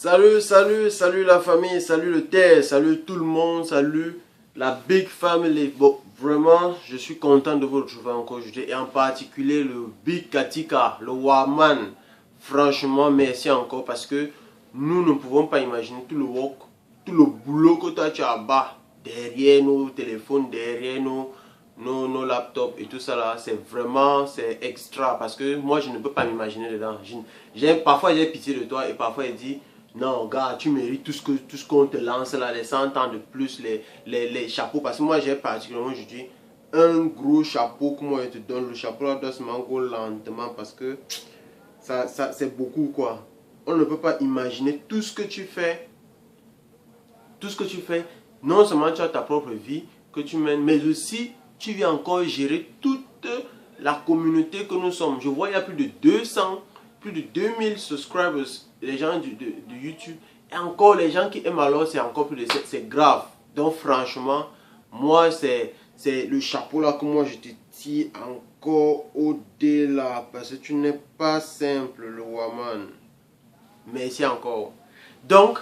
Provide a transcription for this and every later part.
Salut la famille, salut le terre, salut tout le monde, salut la big family. Bon, vraiment, je suis content de vous retrouver encore aujourd'hui et en particulier le Big Katika, le Waman. Franchement, merci encore parce que nous ne pouvons pas imaginer tout le work, tout le boulot que toi tu as bas derrière nos téléphones, derrière nos laptops et tout ça là. C'est extra parce que moi je ne peux pas m'imaginer dedans. Parfois j'ai pitié de toi et parfois il dit non, gars, tu mérites tout ce qu'on te lance là, les 100 ans de plus, les chapeaux. Parce que moi, j'ai particulièrement, je dis, un gros chapeau que moi, je te donne. Le chapeau là doit se manquer lentement parce que ça c'est beaucoup quoi. On ne peut pas imaginer tout ce que tu fais. Tout ce que tu fais, non seulement tu as ta propre vie que tu mènes, mais aussi tu viens encore gérer toute la communauté que nous sommes. Je vois, il y a plus de 200, plus de 2000 subscribers, les gens de YouTube. Et encore, les gens qui aiment alors, c'est encore plus de... C'est grave. Donc franchement, moi, c'est le chapeau là que moi je te tire encore au-delà. Parce que tu n'es pas simple, le woman. Merci encore. Donc,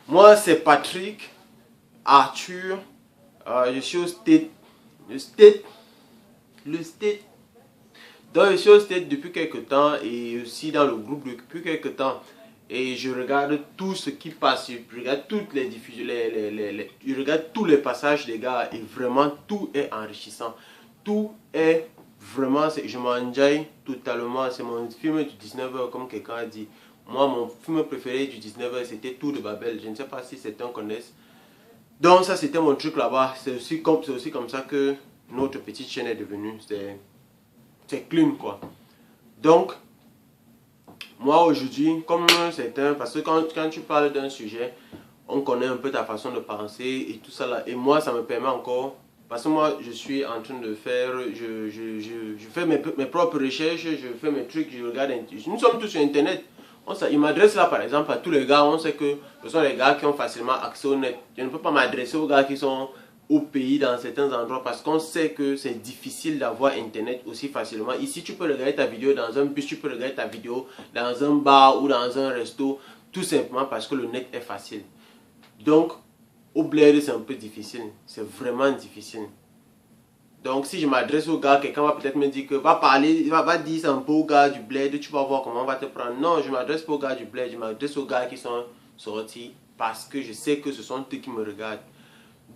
moi, c'est Patrick Arthur. Je suis au State. Le State. Donc, je suis au State depuis quelques temps et aussi dans le groupe depuis quelques temps. Et je regarde tout ce qui passe. Je regarde toutes les diffusions. Je regarde tous les passages des gars et vraiment tout est enrichissant. Tout est vraiment. Je m'enjaille totalement. C'est mon film du 19h comme quelqu'un a dit. Moi, mon film préféré du 19h, c'était Tour de Babel. Je ne sais pas si certains connaissent. Donc, ça, c'était mon truc là-bas. C'est aussi comme ça que notre petite chaîne est devenue. C'est clean, quoi. Donc, moi, aujourd'hui, comme certains, parce que quand tu parles d'un sujet, on connaît un peu ta façon de penser et tout ça là. Et moi, ça me permet encore... Parce que moi, je suis en train de faire... Je fais mes propres recherches, je fais mes trucs, je regarde... Nous sommes tous sur Internet. Il m'adresse là par exemple à tous les gars, on sait que ce sont les gars qui ont facilement accès au net. Je ne peux pas m'adresser aux gars qui sont au pays dans certains endroits parce qu'on sait que c'est difficile d'avoir internet aussi facilement. Ici tu peux regarder ta vidéo dans un bus, tu peux regarder ta vidéo dans un bar ou dans un resto, tout simplement parce que le net est facile. Donc au bled c'est un peu difficile, c'est vraiment difficile. Donc si je m'adresse au gars, quelqu'un va peut-être me dire que va dire ça un peu au gars du bled, tu vas voir comment on va te prendre. Non, je m'adresse pas au gars du bled, je m'adresse aux gars qui sont sortis parce que je sais que ce sont eux qui me regardent.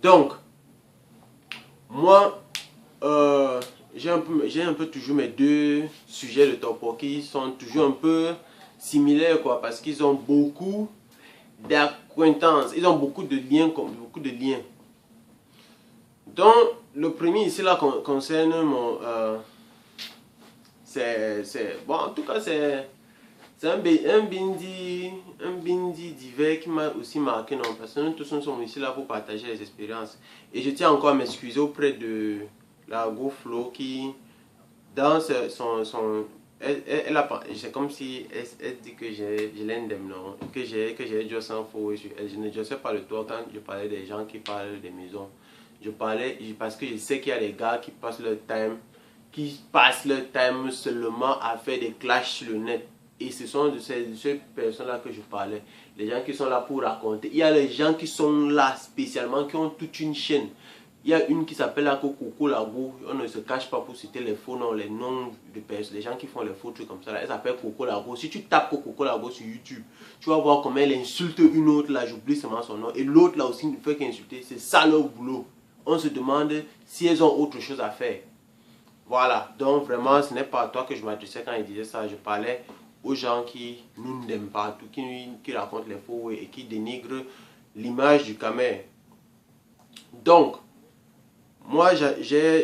Donc, moi, j'ai un peu toujours mes deux sujets de topo qui sont toujours un peu similaires quoi, parce qu'ils ont beaucoup d'acquaintances, ils ont beaucoup de liens. Donc, le premier ici là concerne mon... bon, en tout cas, c'est un bindi divers qui m'a aussi marqué, non, parce que nous tous nous sommes ici là pour partager les expériences. Et je tiens encore à m'excuser auprès de la GoFlow qui, dans son c'est comme si elle dit que je l'aime, non, que j'ai déjà sans faux. Je ne sais pas le toit quand je parlais des gens qui parlent des maisons. Je parlais parce que je sais qu'il y a des gars qui passent leur time seulement à faire des clashs sur le net. Et ce sont de ces personnes-là que je parlais. Les gens qui sont là pour raconter. Il y a les gens qui sont là spécialement, qui ont toute une chaîne. Il y a une qui s'appelle la Coco Lago. On ne se cache pas pour citer les faux noms, les noms de personnes, les gens qui font les faux trucs comme ça. Là. Elle s'appelle Coco Lago. Si tu tapes Coco Lago sur YouTube, tu vas voir comment elle insulte une autre là. J'oublie seulement son nom. Et l'autre là aussi ne fait qu'insulter. C'est ça leur boulot. On se demande si elles ont autre chose à faire. Voilà. Donc vraiment, ce n'est pas à toi que je m'adressais quand il disait ça. Je parlais aux gens qui nous n'aiment pas, qui racontent les faux et qui dénigrent l'image du Camer. Donc, moi,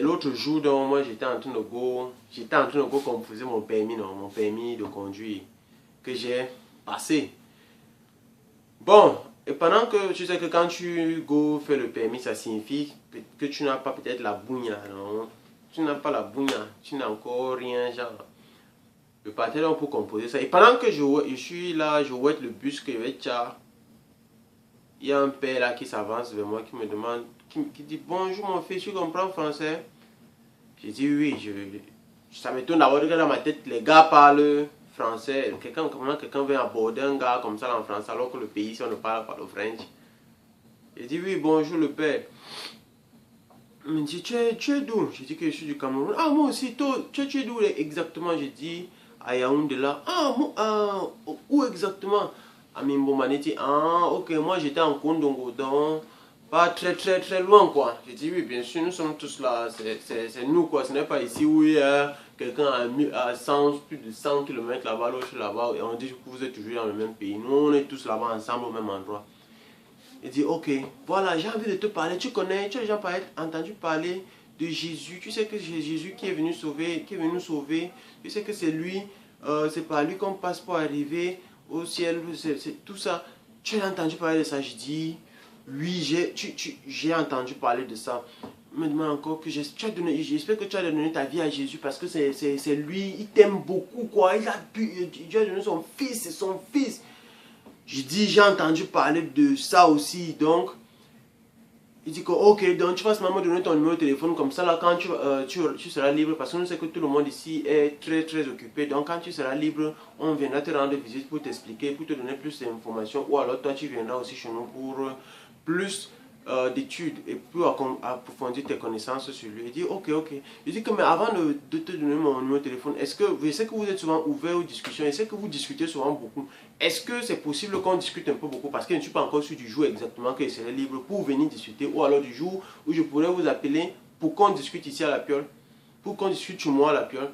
l'autre jour, moi j'étais en train de go comme faisait mon permis, non, mon permis de conduire que j'ai passé. Bon, et pendant que tu sais que quand tu go faire le permis, ça signifie que tu n'as pas peut-être la bougna, non? Tu n'as pas la bougna, tu n'as encore rien, genre. Je partais donc pour composer ça. Et pendant que je suis là, je vois le bus que je vais tchar. Il y a un père là qui s'avance vers moi, qui me demande, qui dit bonjour mon fils, tu comprends français? J'ai dit oui, ça m'étonne d'avoir que dans ma tête, les gars parlent français, comment quelqu'un vient aborder un gars comme ça en français alors que le pays, si on ne parle pas le French. Il dit, oui, bonjour le père. Il me dit, tu es d'où? J'ai dit que je suis du Cameroun. Ah, moi aussi, toi, tu es d'où exactement? J'ai dit, à Yaoundé là. Ah, où exactement? À Mimbomaneti. Ah, ok, moi j'étais en Kondongo, donc pas très loin quoi. J'ai dit, oui, bien sûr, nous sommes tous là. C'est nous quoi. Ce n'est pas ici où il y a quelqu'un à 100, plus de 100 km là-bas, l'autre là-bas. Et on dit que vous êtes toujours dans le même pays. Nous, on est tous là-bas ensemble au même endroit. Il dit, ok, voilà, j'ai envie de te parler. Tu connais, tu as déjà entendu parler de Jésus. Tu sais que c'est Jésus qui est venu sauver, nous sauver. Tu sais que c'est lui, c'est par lui qu'on passe pour arriver au ciel. C'est tout ça. Tu as entendu parler de ça? Je dis, oui, j'ai entendu parler de ça. Il me demande encore que j'espère que tu as donné ta vie à Jésus parce que c'est lui, il t'aime beaucoup, quoi. Dieu a donné son fils, c'est son fils. Je dis, j'ai entendu parler de ça aussi, donc, il dit que, ok, donc tu vas seulement me donner ton numéro de téléphone, comme ça, là, quand tu seras libre, parce que nous savons que tout le monde ici est très occupé, donc quand tu seras libre, on viendra te rendre visite pour t'expliquer, pour te donner plus d'informations, ou alors toi, tu viendras aussi chez nous pour plus d'études et pour approfondir tes connaissances sur lui. Il dit, ok. Il dit que, mais avant de te donner mon numéro de téléphone, je sais que vous êtes souvent ouvert aux discussions, je sais que vous discutez souvent beaucoup. Est-ce que c'est possible qu'on discute un peu beaucoup parce que je ne suis pas encore sûr du jour exactement que je serai libre pour venir discuter ou alors du jour où je pourrais vous appeler pour qu'on discute ici à la Piole, pour qu'on discute chez moi à la Piole.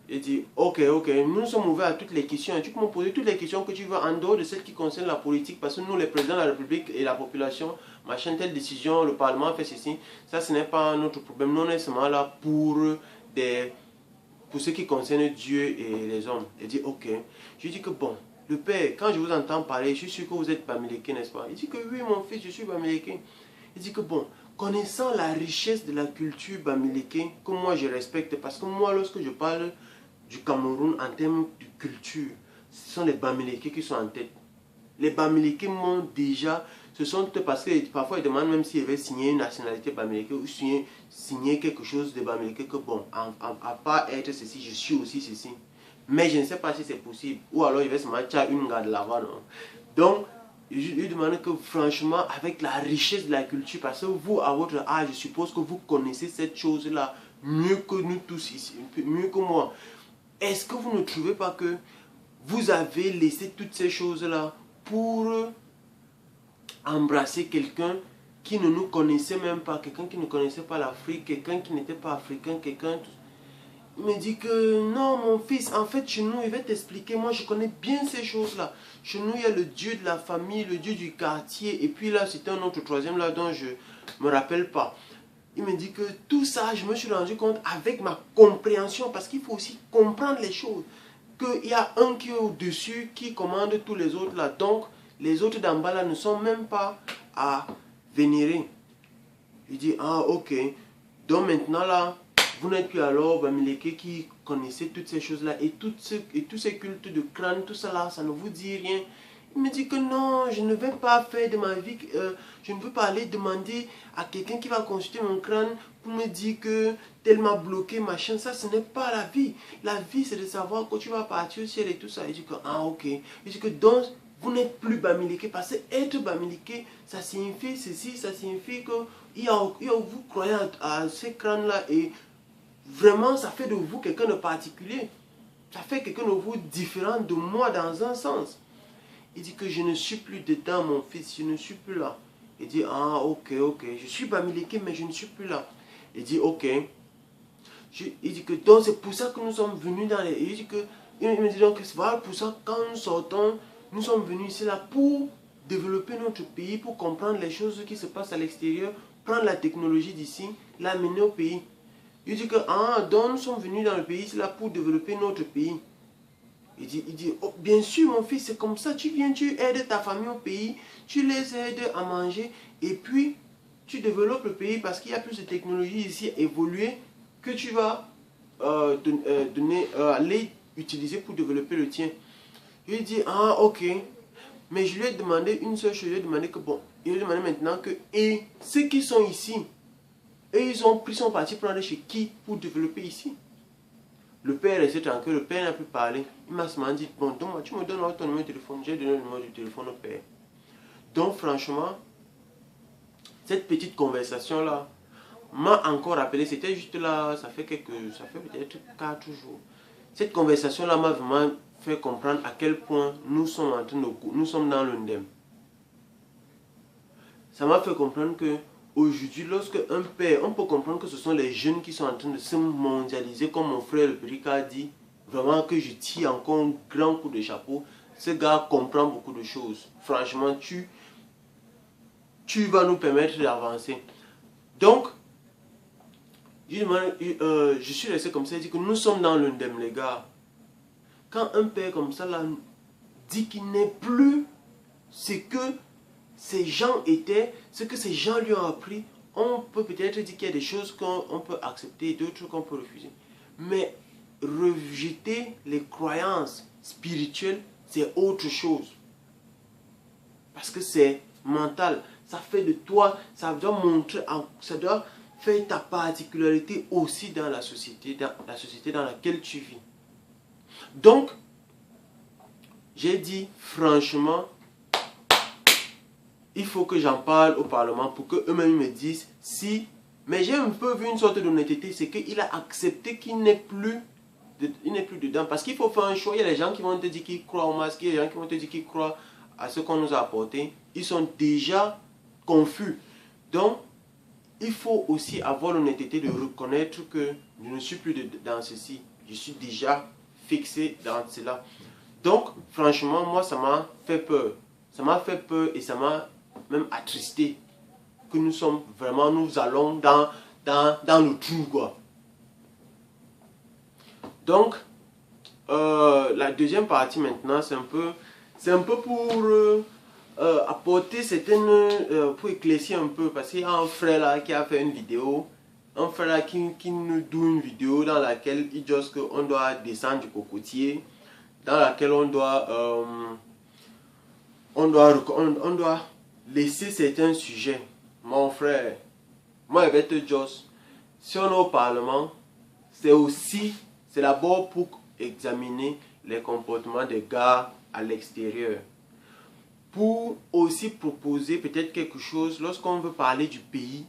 Il dit, ok, nous sommes ouverts à toutes les questions. Tu peux me poser toutes les questions que tu veux en dehors de celles qui concernent la politique parce que nous, les présidents de la République et la population, machin, telle décision, le Parlement fait ceci. Ça, ce n'est pas notre problème. Nous, on est seulement là pour ce qui concerne Dieu et les hommes. Il dit, ok. Je dis que bon, le père, quand je vous entends parler, je suis sûr que vous êtes bamileke, n'est-ce pas? Il dit que oui, mon fils, je suis bamileke. Il dit que bon, connaissant la richesse de la culture bamileke, que moi je respecte, parce que moi, lorsque je parle du Cameroun en termes de culture, ce sont les bamileke qui sont en tête. Les bamileke m'ont déjà, ce sont parce que parfois ils demandent même s'ils avaient signé une nationalité bamileke ou signé quelque chose de bamileke, que bon, à part être ceci, je suis aussi ceci. Mais je ne sais pas si c'est possible. Ou alors il va se mettre à une garde là-bas. Donc, je lui demande que franchement, avec la richesse de la culture, parce que vous, à votre âge, je suppose que vous connaissez cette chose-là mieux que nous tous ici, mieux que moi. Est-ce que vous ne trouvez pas que vous avez laissé toutes ces choses-là pour embrasser quelqu'un qui ne nous connaissait même pas, quelqu'un qui ne connaissait pas l'Afrique, quelqu'un qui n'était pas africain, quelqu'un... Il me dit que non, mon fils, en fait, chez nous, il va t'expliquer. Moi, je connais bien ces choses-là. Chez nous, il y a le Dieu de la famille, le Dieu du quartier. Et puis là, c'était un autre troisième là dont je ne me rappelle pas. Il me dit que tout ça, je me suis rendu compte avec ma compréhension. Parce qu'il faut aussi comprendre les choses. Qu'il y a un qui est au-dessus, qui commande tous les autres là. Donc, les autres d'en bas là ne sont même pas à vénérer. Il dit, ah, ok. Donc maintenant là, vous n'êtes plus alors bamileke qui connaissez toutes ces choses-là et tous ces cultes de crâne, tout ça là, ça ne vous dit rien. Il me dit que non, je ne vais pas faire de ma vie, je ne veux pas aller demander à quelqu'un qui va consulter mon crâne pour me dire que tel m'a bloqué, machin. Ça, ce n'est pas la vie. La vie, c'est de savoir que tu vas partir au ciel et tout ça. Il dit que, ah ok. Il dit que donc, vous n'êtes plus bamileke parce que être bamileke, ça signifie ceci, ça signifie que vous croyez à ces crânes-là et vraiment, ça fait de vous quelqu'un de particulier. Ça fait quelqu'un de vous différent de moi dans un sens. Il dit que je ne suis plus dedans, mon fils, je ne suis plus là. Il dit, ah, ok, je suis bamileke, mais je ne suis plus là. Il dit, ok. Il dit que donc c'est pour ça que nous sommes venus dans les... Il me dit donc, voilà pour ça, quand nous sortons, nous sommes venus ici là pour développer notre pays, pour comprendre les choses qui se passent à l'extérieur, prendre la technologie d'ici, l'amener au pays. Il dit que, ah, donc nous sommes venus dans le pays là pour développer notre pays. Il dit oh, bien sûr mon fils, c'est comme ça, tu viens, tu aides ta famille au pays, tu les aides à manger, et puis tu développes le pays parce qu'il y a plus de technologie ici évoluée que tu vas aller utiliser pour développer le tien. Je lui ai dit, ah ok, mais je lui ai demandé une seule chose, je lui ai demandé que bon, il lui a demandé maintenant que, et ceux qui sont ici, et ils sont partis prendre chez qui pour développer ici? Le père est resté tranquille, le père n'a plus parlé. Il m'a seulement dit, bon, donc, tu me donnes ton numéro de téléphone. J'ai donné le numéro de téléphone au père. Donc franchement, cette petite conversation-là m'a encore rappelé, c'était juste là, ça fait peut-être 4 jours. Cette conversation-là m'a vraiment fait comprendre à quel point nous sommes dans l'undem. Ça m'a fait comprendre que aujourd'hui, lorsque un père, on peut comprendre que ce sont les jeunes qui sont en train de se mondialiser, comme mon frère le Brick a dit, vraiment que je tire encore un grand coup de chapeau. Ce gars comprend beaucoup de choses. Franchement, tu vas nous permettre d'avancer. Donc, je suis resté comme ça, il dit que nous sommes dans l'undem, les gars. Quand un père comme ça là, dit qu'il n'est plus ce que ces gens étaient, ce que ces gens lui ont appris, on peut peut-être dire qu'il y a des choses qu'on peut accepter et d'autres qu'on peut refuser. Mais rejeter les croyances spirituelles, c'est autre chose. Parce que c'est mental. Ça fait de toi, ça doit montrer, ça doit faire ta particularité aussi dans la société dans laquelle tu vis. Donc, j'ai dit franchement, il faut que j'en parle au Parlement pour qu'eux-mêmes me disent si... Mais j'ai un peu vu une sorte d'honnêteté, c'est qu'il a accepté qu'il n'est plus dedans. Parce qu'il faut faire un choix. Il y a des gens qui vont te dire qu'ils croient au masque, il y a des gens qui vont te dire qu'ils croient à ce qu'on nous a apporté. Ils sont déjà confus. Donc, il faut aussi avoir l'honnêteté de reconnaître que je ne suis plus dans ceci. Je suis déjà fixé dans cela. Donc, franchement, moi, ça m'a fait peur. Ça m'a fait peur et ça m'a même attristé. Que nous allons dans le trou, quoi. Donc, la deuxième partie maintenant, c'est un peu pour apporter certaines, pour éclaircir un peu, parce qu'il y a un frère là qui a fait une vidéo, un frère là qui nous donne une vidéo dans laquelle il dit qu'on doit descendre du cocotier, dans laquelle on doit laisser certains sujets. Mon frère, moi je vais te dire, si on est au Parlement, c'est d'abord pour examiner les comportements des gars à l'extérieur. Pour aussi proposer peut-être quelque chose, lorsqu'on veut parler du pays,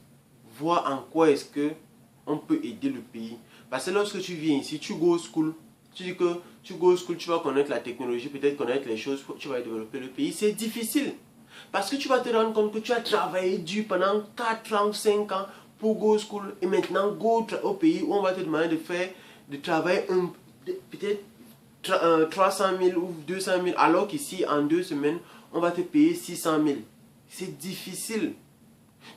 voir en quoi est-ce qu'on peut aider le pays. Parce que lorsque tu viens ici, tu go school, tu dis que tu go school, tu vas connaître la technologie, peut-être connaître les choses, tu vas développer le pays. C'est difficile. Parce que tu vas te rendre compte que tu as travaillé dur pendant 4 ans, 5 ans pour go school. Et maintenant, go au pays où on va te demander de travailler peut-être 300 000 ou 200 000. Alors qu'ici, en 2 semaines, on va te payer 600 000. C'est difficile.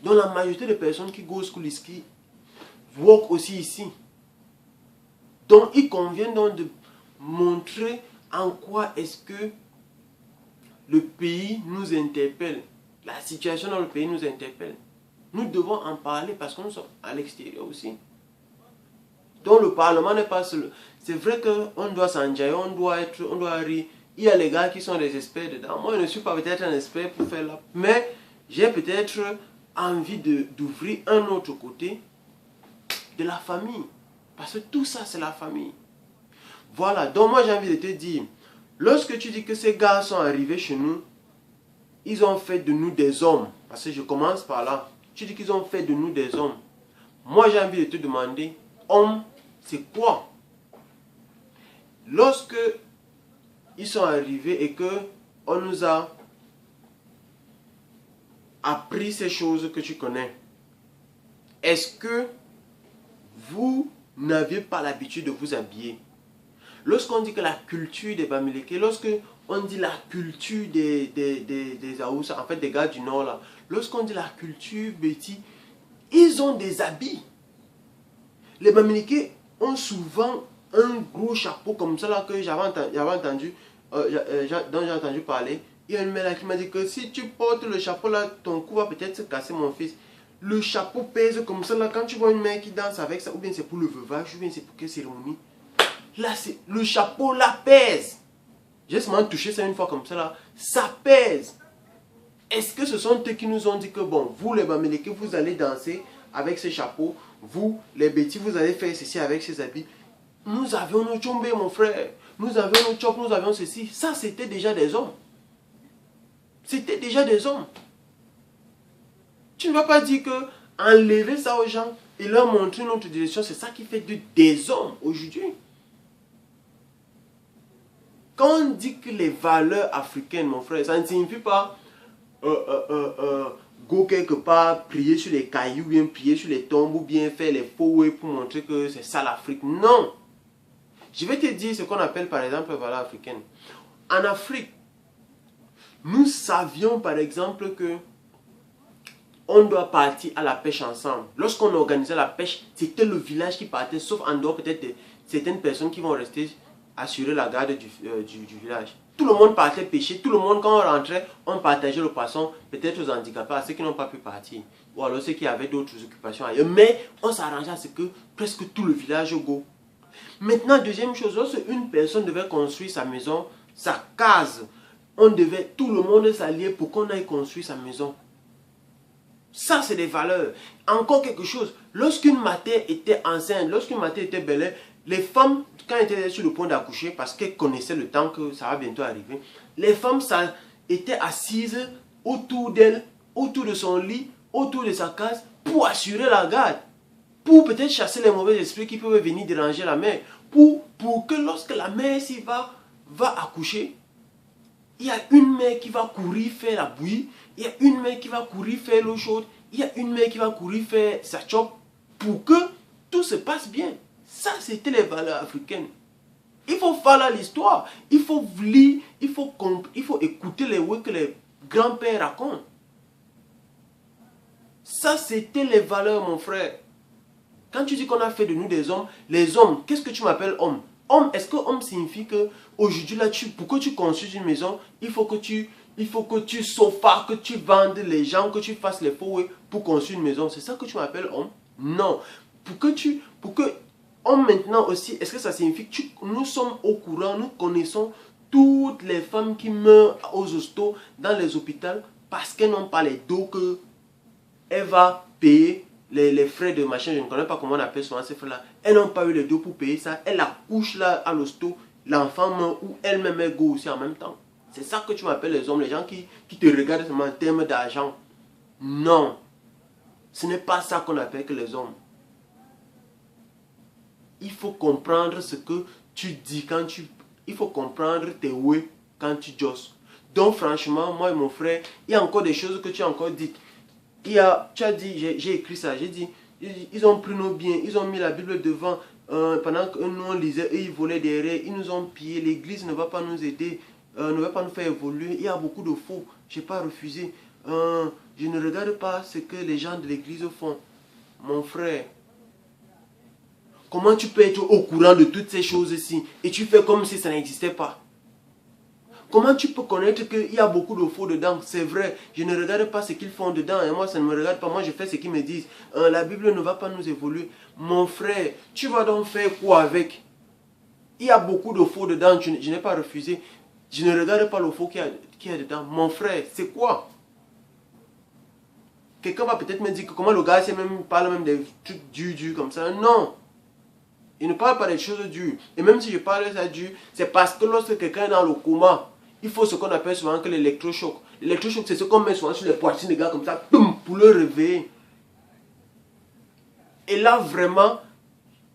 Donc la majorité des personnes qui go school ici, work aussi ici. Donc il convient donc de montrer en quoi est-ce que le pays nous interpelle. La situation dans le pays nous interpelle. Nous devons en parler parce que nous sommes à l'extérieur aussi. Donc le Parlement n'est pas seul. C'est vrai qu'on doit s'enjailler, on doit rire. Il y a les gars qui sont des experts dedans. Moi je ne suis pas peut-être un expert pour faire là. Mais j'ai peut-être envie d'ouvrir un autre côté de la famille. Parce que tout ça c'est la famille. Voilà, donc moi j'ai envie de te dire, lorsque tu dis que ces gars sont arrivés chez nous, ils ont fait de nous des hommes. Parce que je commence par là. Tu dis qu'ils ont fait de nous des hommes. Moi j'ai envie de te demander, homme, c'est quoi? Lorsque ils sont arrivés et que on nous a appris ces choses que tu connais, est-ce que vous n'aviez pas l'habitude de vous habiller? Lorsqu'on dit que la culture des Bamileke, lorsque on dit la culture des Aoussa, en fait des gars du Nord là, lorsqu'on dit la culture Béti, ils ont des habits. Les Bamileke ont souvent un gros chapeau comme ça là que j'avais entendu, dont j'ai entendu parler. Il y a une mère là qui m'a dit que si tu portes le chapeau là, ton cou va peut-être se casser, mon fils. Le chapeau pèse comme ça là, quand tu vois une mère qui danse avec ça, ou bien c'est pour le veuvage, ou bien c'est pour quelle cérémonie. Là, le chapeau là pèse. J'ai seulement touché ça une fois comme ça là, ça pèse. Est-ce que ce sont eux qui nous ont dit que bon, vous les Bamileke, vous allez danser avec ces chapeaux, vous les Bétis, vous allez faire ceci avec ces habits? nous avions nos Tchombe, mon frère. Nous avions nos Tchop, nous avions ceci. Ça, c'était déjà des hommes. C'était déjà des hommes. Tu ne vas pas dire que enlever ça aux gens et leur montrer notre direction, c'est ça qui fait des hommes aujourd'hui. Quand on dit que les valeurs africaines, mon frère, ça ne signifie pas go quelque part, prier sur les cailloux, bien prier sur les tombes, ou bien faire les faux pour montrer que c'est ça l'Afrique. Non. Je vais te dire ce qu'on appelle par exemple les valeurs africaines. En Afrique, nous savions par exemple que on doit partir à la pêche ensemble. Lorsqu'on organisait la pêche, c'était le village qui partait, sauf en dehors peut-être de certaines personnes qui vont rester assurer la garde du village. Tout le monde partait pêcher, tout le monde quand on rentrait, on partageait le poisson, peut-être aux handicapés, à ceux qui n'ont pas pu partir, ou alors ceux qui avaient d'autres occupations ailleurs. Mais on s'arrangeait à ce que presque tout le village go. Maintenant, deuxième chose, lorsque une personne devait construire sa maison, sa case, tout le monde s'allier pour qu'on aille construire sa maison. Ça, c'est des valeurs. Encore quelque chose, lorsqu'une matière était enceinte, lorsqu'une matière était belle, les femmes, quand elles étaient sur le point d'accoucher, parce qu'elles connaissaient le temps que ça va bientôt arriver, les femmes étaient assises autour d'elle, autour de son lit, autour de sa case, pour assurer la garde. Pour peut-être chasser les mauvais esprits qui peuvent venir déranger la mère. Pour que lorsque la mère s'y va accoucher, il y a une mère qui va courir faire la bouillie, il y a une mère qui va courir faire l'eau chaude, il y a une mère qui va courir faire sa chope pour que tout se passe bien. Ça, c'était les valeurs africaines. Il faut faire l'histoire, il faut lire, il faut écouter les mots que les grands-pères racontent. Ça, c'était les valeurs, mon frère. Quand tu dis qu'on a fait de nous des hommes, les hommes, qu'est-ce que tu m'appelles homme? Homme, est-ce que homme signifie que aujourd'hui là, pour que tu construises une maison, il faut que tu sauvegardes, que tu vendes les gens, que tu fasses les faux pour construire une maison. C'est ça que tu m'appelles homme? Non. Pour que homme maintenant aussi, est-ce que ça signifie que nous sommes au courant, nous connaissons toutes les femmes qui meurent aux hostos, dans les hôpitaux, parce qu'elles n'ont pas les dos que elle va payer les frais de machin, je ne connais pas comment on appelle souvent ces frais-là. Elles n'ont pas eu les dos pour payer ça. Elle accouche là à l'hosto, l'enfant meurt ou elle-même est go aussi en même temps. C'est ça que tu m'appelles les hommes, les gens qui te regardent seulement en termes d'argent. Non, ce n'est pas ça qu'on appelle que les hommes. Il faut comprendre ce que tu dis il faut comprendre tes ouais quand tu josses. Donc franchement, moi et mon frère, il y a encore des choses que tu as encore dites. Tu as dit, j'ai écrit ça, j'ai dit, ils ont pris nos biens, ils ont mis la Bible devant, pendant que nous on lisait, eux ils volaient derrière, ils nous ont pillé, l'église ne va pas nous aider, ne va pas nous faire évoluer, il y a beaucoup de faux, je n'ai pas refusé, je ne regarde pas ce que les gens de l'église font. Mon frère, comment tu peux être au courant de toutes ces choses-ci et tu fais comme si ça n'existait pas? Comment tu peux connaître qu'il y a beaucoup de faux dedans? C'est vrai, je ne regarde pas ce qu'ils font dedans et moi ça ne me regarde pas, moi je fais ce qu'ils me disent. La Bible ne va pas nous évoluer. Mon frère, tu vas donc faire quoi avec? Il y a beaucoup de faux dedans, je n'ai pas refusé. Je ne regarde pas le faux qu'il y a dedans. Mon frère, c'est quoi? Quelqu'un va peut-être me dire que comment le gars parle même des trucs durs comme ça. Non. Il ne parle pas des choses dures. Et même si je parle de ça dur, c'est parce que lorsque quelqu'un est dans le coma, il faut ce qu'on appelle souvent que l'électrochoc. L'électrochoc, c'est ce qu'on met souvent sur les poitrines des gars comme ça, pour le réveiller. Et là, vraiment,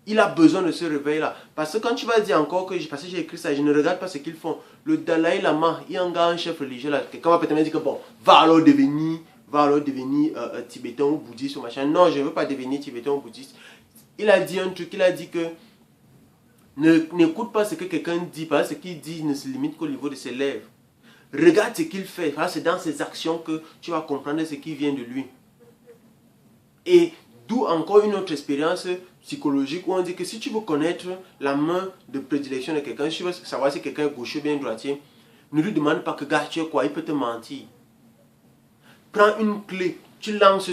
il a besoin de ce réveil-là. Parce que quand tu vas dire encore que, parce que j'ai écrit ça, je ne regarde pas ce qu'ils font. Le Dalai Lama, il y a un gars, un chef religieux là, quelqu'un va peut-être me dire que bon, va alors devenir tibétain ou bouddhiste ou machin. Non, je ne veux pas devenir tibétain ou bouddhiste. Il a dit un truc, il a dit que n'écoute pas ce que quelqu'un dit, parce que ce qu'il dit ne se limite qu'au niveau de ses lèvres. Regarde ce qu'il fait, c'est dans ses actions que tu vas comprendre ce qui vient de lui. Et d'où encore une autre expérience psychologique où on dit que si tu veux connaître la main de prédilection de quelqu'un, si tu veux savoir si quelqu'un est gaucher ou bien droitier, ne lui demande pas que gars, tu es quoi, il peut te mentir. Prends une clé, tu lances,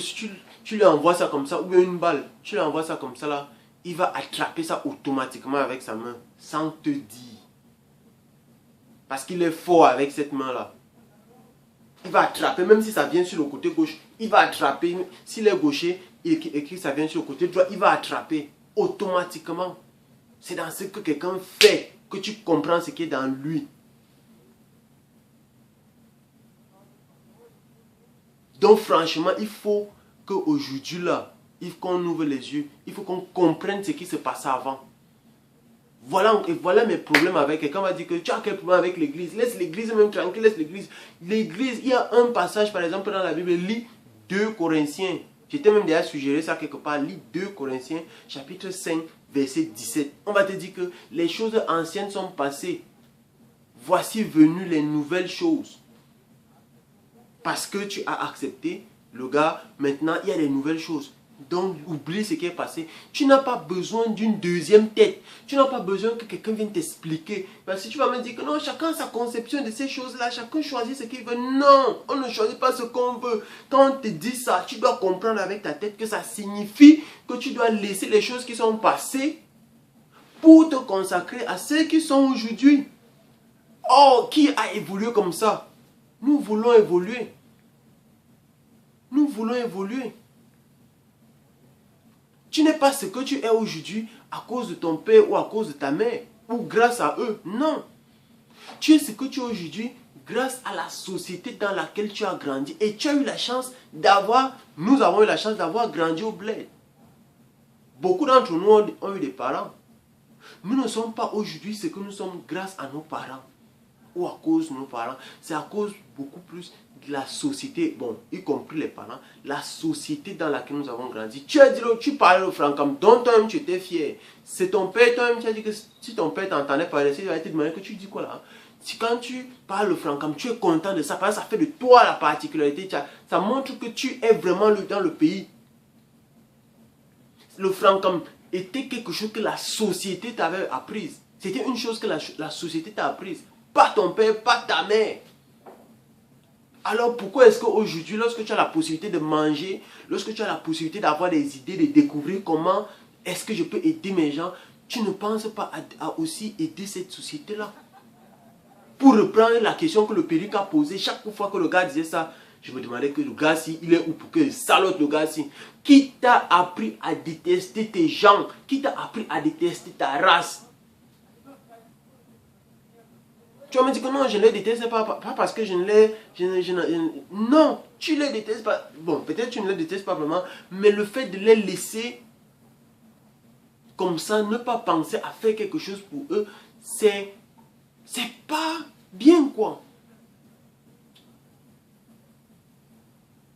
tu lui envoies ça comme ça, ou bien une balle, tu lui envoies ça comme ça là, il va attraper ça automatiquement avec sa main, sans te dire. Parce qu'il est fort avec cette main là. Il va attraper, même si ça vient sur le côté gauche, il va attraper. Si il est gaucher et que ça vient sur le côté droit, il va attraper automatiquement. C'est dans ce que quelqu'un fait que tu comprends ce qui est dans lui. Donc franchement, il faut qu'aujourd'hui là, il faut qu'on ouvre les yeux. Il faut qu'on comprenne ce qui se passait avant. Voilà mes problèmes avec. Quelqu'un m'a dit que tu as quel problème avec l'église? Laisse l'église même tranquille, laisse l'église. L'église, il y a un passage par exemple dans la Bible, lis 2 Corinthiens. J'étais même déjà suggéré ça quelque part. Lis 2 Corinthiens, chapitre 5, verset 17. On va te dire que les choses anciennes sont passées. Voici venues les nouvelles choses. Parce que tu as accepté, le gars, maintenant il y a des nouvelles choses. Donc oublie ce qui est passé. Tu n'as pas besoin d'une deuxième tête. Tu n'as pas besoin que quelqu'un vienne t'expliquer. Parce que tu vas me dire que non, chacun a sa conception de ces choses-là. Chacun choisit ce qu'il veut. Non, on ne choisit pas ce qu'on veut. Quand on te dit ça, tu dois comprendre avec ta tête que ça signifie que tu dois laisser les choses qui sont passées pour te consacrer à celles qui sont aujourd'hui. Oh, qui a évolué comme ça? Nous voulons évoluer. Nous voulons évoluer. Tu n'es pas ce que tu es aujourd'hui à cause de ton père ou à cause de ta mère ou grâce à eux. Non. Tu es ce que tu es aujourd'hui grâce à la société dans laquelle tu as grandi. Et tu as eu la chance nous avons eu la chance d'avoir grandi au bled. Beaucoup d'entre nous ont eu des parents. Nous ne sommes pas aujourd'hui ce que nous sommes grâce à nos parents ou à cause de nos parents. C'est à cause beaucoup plus de la société, bon, y compris les parents, la société dans laquelle nous avons grandi. Tu as dit, tu parlais le francam, dont toi-même tu étais fier. C'est ton père, toi-même, tu as dit que si ton père t'entendait parler, il va te demander que tu dis quoi là. Si quand tu parles le francam, tu es content de ça, parce que ça fait de toi la particularité. Ça montre que tu es vraiment dans le pays. Le francam était quelque chose que la société t'avait apprise. C'était une chose que la société t'a apprise. Pas ton père, pas ta mère. Alors pourquoi est-ce qu'aujourd'hui, lorsque tu as la possibilité de manger, lorsque tu as la possibilité d'avoir des idées, de découvrir comment est-ce que je peux aider mes gens, tu ne penses pas à aussi aider cette société-là? Pour reprendre la question que le périque a posée, chaque fois que le gars disait ça, je me demandais que le gars-ci, il est où pour que salote le gars-ci? Qui t'a appris à détester tes gens? Qui t'a appris à détester ta race? Tu vas me dire que non, je ne les déteste pas parce que je ne les... non, tu ne les détestes pas. Bon, peut-être tu ne les détestes pas vraiment, mais le fait de les laisser comme ça, ne pas penser à faire quelque chose pour eux, c'est pas bien, quoi.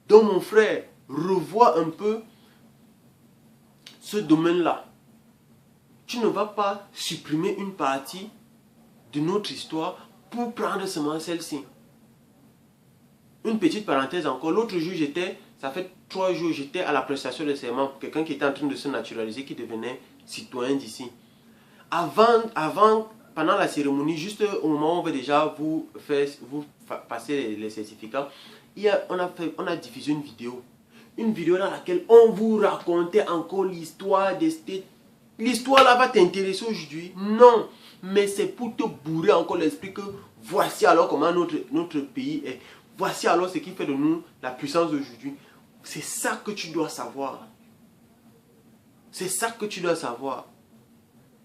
Donc, mon frère, revois un peu ce domaine-là. Tu ne vas pas supprimer une partie de notre histoire pour prendre seulement celle-ci. Une petite parenthèse encore, l'autre jour ça fait 3 jours, j'étais à la prestation de serment pour quelqu'un qui était en train de se naturaliser, qui devenait citoyen d'ici. Pendant la cérémonie, juste au moment où on va déjà vous passer les certificats, on a diffusé une vidéo. Une vidéo dans laquelle on vous racontait encore l'histoire des States. L'histoire là va t'intéresser aujourd'hui? Non. Mais c'est pour te bourrer encore l'esprit que voici alors comment notre pays est. Voici alors ce qui fait de nous la puissance d'aujourd'hui. C'est ça que tu dois savoir. C'est ça que tu dois savoir.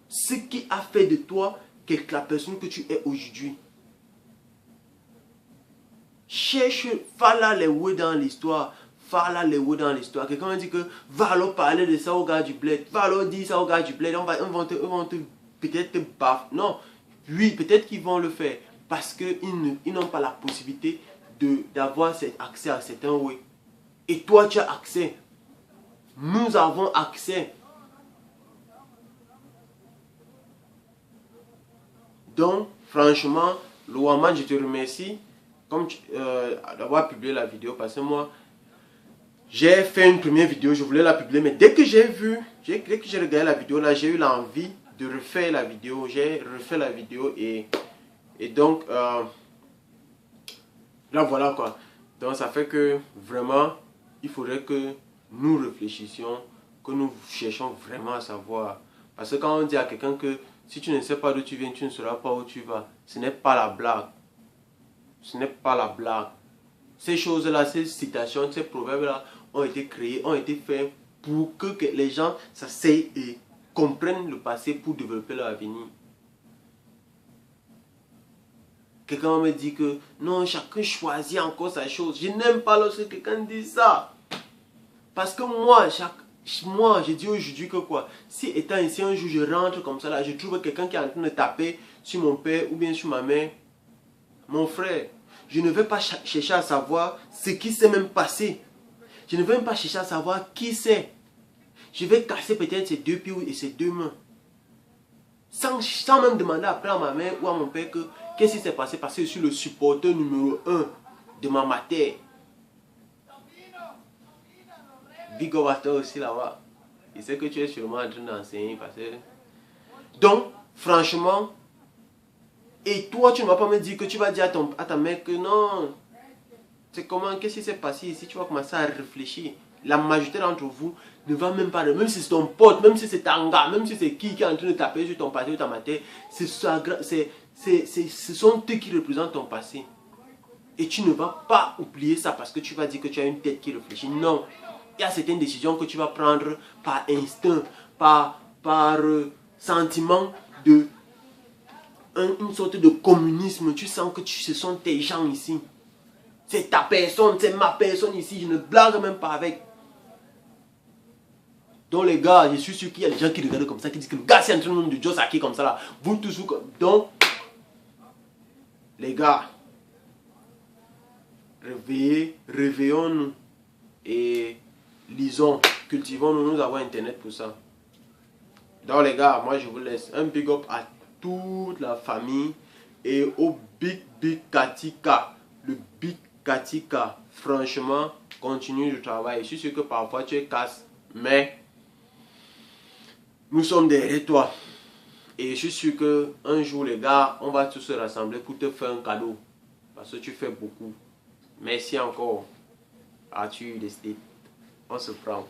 Ce qui a fait de toi la personne que tu es aujourd'hui. Cherche, va là les où dans l'histoire. Va là les où dans l'histoire. Quelqu'un m'a dit que va alors parler de ça au gars du bled. Va alors dire ça au gars du bled. Ils vont te peut-être te baffer. Non. Oui, peut-être qu'ils vont le faire. Parce qu'ils n'ont pas la possibilité d'avoir accès à certains oui. Et toi, tu as accès. Nous avons accès. Donc, franchement, Loaman, je te remercie d'avoir publié la vidéo. Parce que moi, j'ai fait une première vidéo, je voulais la publier. Mais dès que j'ai regardé la vidéo, là, j'ai eu l'envie de refaire la vidéo. J'ai refait la vidéo et donc, là, voilà quoi. Donc, ça fait que vraiment, il faudrait que nous réfléchissions, que nous cherchions vraiment à savoir. Parce que quand on dit à quelqu'un que si tu ne sais pas d'où tu viens, tu ne sauras pas où tu vas. Ce n'est pas la blague. Ce n'est pas la blague. Ces choses-là, ces citations, ces proverbes-là ont été créés, ont été faits pour que les gens s'asseyent et comprennent le passé pour développer leur avenir. Quelqu'un me dit que non, chacun choisit encore sa chose. Je n'aime pas lorsque quelqu'un dit ça. Parce que moi, j'ai dit aujourd'hui que quoi, si étant ici un jour je rentre comme ça là, je trouve quelqu'un qui est en train de taper sur mon père ou bien sur ma mère, mon frère, je ne vais pas chercher à savoir ce qui s'est même passé. Je ne vais même pas chercher à savoir qui c'est. Je vais casser peut-être ses 2 pieds et ses 2 mains. Sans même demander après à ma mère ou à mon père que qu'est-ce qui s'est passé, parce que je suis le supporter numéro 1 de ma matière. Big up à toi aussi là-bas. Je sais que tu es sûrement en train d'enseigner. Donc, franchement, et toi, tu ne vas pas me dire que tu vas dire à ta mère que non, c'est comment, qu'est-ce qui s'est passé ici, tu vas commencer à réfléchir. La majorité d'entre vous ne va même pas, même si c'est ton pote, même si c'est ton gars, même si c'est qui est en train de taper sur ton passé ou ta matière, ce sont eux qui représentent ton passé. Et tu ne vas pas oublier ça parce que tu vas dire que tu as une tête qui réfléchit. Non, il y a certaines décisions que tu vas prendre par instinct, par sentiment de une sorte de communisme. Tu sens que ce sont tes gens ici. C'est ta personne, c'est ma personne ici. Je ne blague même pas avec. Donc les gars, je suis sûr qu'il y a des gens qui regardent comme ça, qui disent que le gars c'est en train de Joe Saki comme ça là. Vous tous, donc, les gars, réveillons-nous et lisons, cultivons-nous, nous avons internet pour ça. Donc les gars, moi je vous laisse un big up à toute la famille et au Big Katika. Le Big Katika, franchement, continue le travail. Je suis sûr que parfois tu es casse, mais nous sommes derrière toi. Et je suis sûr qu'un jour les gars, on va tous se rassembler pour te faire un cadeau. Parce que tu fais beaucoup. Merci encore. Arthur Desté. On se prend.